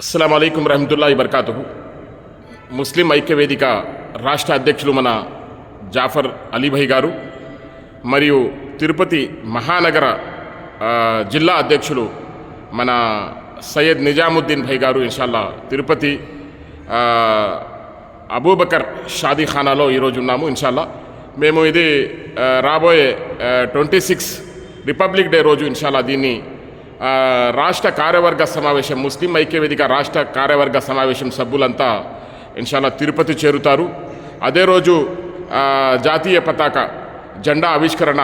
అస్సలాము అలైకుం రహమతుల్లాహి బర్కాతుహు. ముస్లిం ఐక్యవేదిక రాష్ట్ర అధ్యక్షులు మన జాఫర్ అలీభాయ్ గారు మరియు తిరుపతి మహానగర జిల్లా అధ్యక్షులు మన సయ్యద్ నిజాముద్దీన్ భాయ్ గారు ఇన్షాల్లా తిరుపతి అబూబకర్ షాదీఖానాలో ఈరోజు ఉన్నాము. ఇన్షాల్లా మేము ఇది రాబోయే 26 రిపబ్లిక్ డే రోజు ఇన్షాల్లా దీన్ని రాష్ట్ర కార్యవర్గ సమావేశం ముస్లిం ఐక్యవేదిక రాష్ట్ర కార్యవర్గ సమావేశం సభ్యులంతా ఇన్షాల్లా తిరుపతి చేరుతారు. అదే రోజు జాతీయ పతాక జెండా ఆవిష్కరణ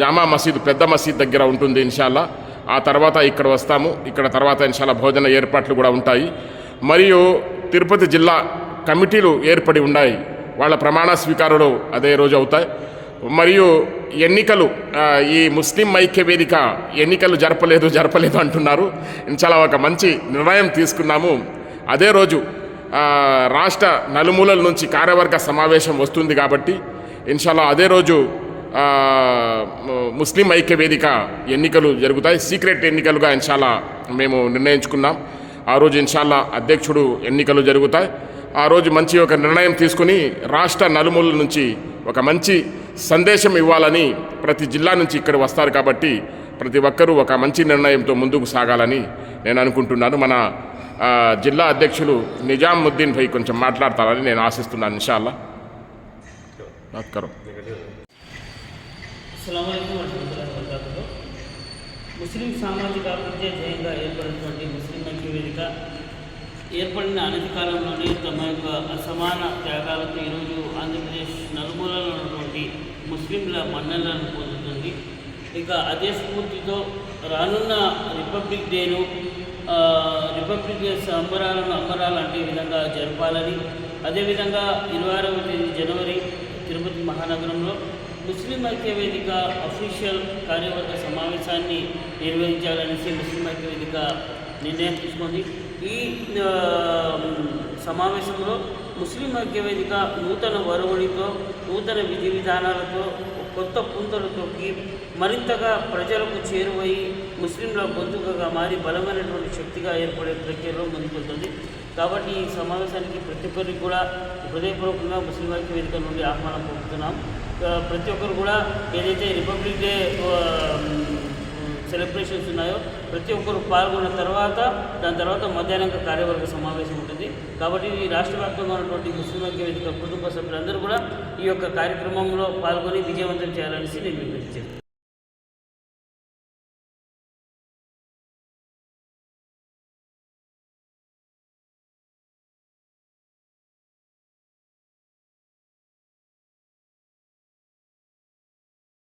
జామా మసీద్ పెద్ద మసీద్ దగ్గర ఉంటుంది ఇన్షాల్లా. ఆ తర్వాత ఇక్కడ వస్తాము. ఇక్కడ తర్వాత ఇన్షాల్లా భోజన ఏర్పాట్లు కూడా ఉంటాయి. మరియు తిరుపతి జిల్లా కమిటీలు ఏర్పడి ఉన్నాయి. వాళ్ళ ప్రమాణ స్వీకారాలు అదే రోజు అవుతాయి. మరియు ఎన్నికలు ఈ ముస్లిం ఐక్యవేదిక ఎన్నికలు జరపలేదు అంటున్నారు. చాలా ఒక మంచి నిర్ణయం తీసుకున్నాము. అదే రోజు రాష్ట్ర నలుమూలల నుంచి కార్యవర్గ సమావేశం వస్తుంది కాబట్టి ఇన్షాల్లా అదే రోజు ముస్లిం ఐక్యవేదిక ఎన్నికలు జరుగుతాయి. సీక్రెట్ ఎన్నికలుగా ఇన్షాల్లా మేము నిర్ణయించుకున్నాం. ఆ రోజు ఇన్షాల్లా అధ్యక్షుడు ఎన్నికలు జరుగుతాయి. ఆ రోజు మంచి ఒక నిర్ణయం తీసుకుని రాష్ట్ర నలుమూలల నుంచి ఒక మంచి సందేశం ఇవ్వాలని ప్రతి జిల్లా నుంచి ఇక్కడ వస్తారు కాబట్టి ప్రతి ఒక్కరూ ఒక మంచి నిర్ణయంతో ముందుకు సాగాలని నేను అనుకుంటున్నాను. మన జిల్లా అధ్యక్షులు నిజాముద్దీన్ భాయ్ కొంచెం మాట్లాడతారని నేను ఆశిస్తున్నాను. ఇన్షాల్లా ముస్లిం సామాజిక అభివృద్ధి ధ్యేయంగా ఏర్పడినటువంటి ముస్లిం ఐక్యవేదిక ఏర్పడిన అనతి కాలంలోనే తమ యొక్క అసమాన త్యాగాలతో ఈరోజు ఆంధ్రప్రదేశ్ నలుమూలలో ఉన్నటువంటి ముస్లింల మన్ననలను పొందుతుంది. ఇక అదే స్ఫూర్తితో రానున్న రిపబ్లిక్ డేను రిపబ్లిక్ డే అంబరాలు అంటే విధంగా జరపాలని, అదేవిధంగా 26వ తేదీ జనవరి తిరుపతి మహానగరంలో ముస్లిం ఐక్యవేదిక అఫీషియల్ కార్యవర్గ సమావేశాన్ని నిర్వహించాలనేసి ముస్లిం ఐక్యవేదిక నిర్ణయం తీసుకుంది. ఈ సమావేశంలో ముస్లిం ఐక్యవేదిక నూతన వరవడితో, నూతన విధి విధానాలతో, కొత్త పుంతలతోకి మరింతగా ప్రజలకు చేరువయి ముస్లింల గొంతుకగా మారి బలమైనటువంటి శక్తిగా ఏర్పడే ప్రక్రియలో ముందుకెళ్తుంది. కాబట్టి ఈ సమావేశానికి ప్రతి ఒక్కరికి కూడా హృదయపూర్వకంగా ముస్లిం ఐక్యవేదిక నుండి ఆహ్వానం పంపుతున్నాం. ప్రతి ఒక్కరు కూడా ఏదైతే రిపబ్లిక్ డే సెలబ్రేషన్స్ ఉన్నాయో ప్రతి ఒక్కరు పాల్గొన్న తర్వాత దాని తర్వాత మధ్యాహ్నం కార్యవర్గ సమావేశం ఉంటుంది. కాబట్టి ఈ రాష్ట్ర వ్యాప్తంగా ఉన్నటువంటి ముస్లిం ఐక్యవేదిక కుటుంబ సభ్యులందరూ కూడా ఈ యొక్క కార్యక్రమంలో పాల్గొని విజయవంతం చేయాలనేసి నేను విజ్ఞప్తి చేస్తాను.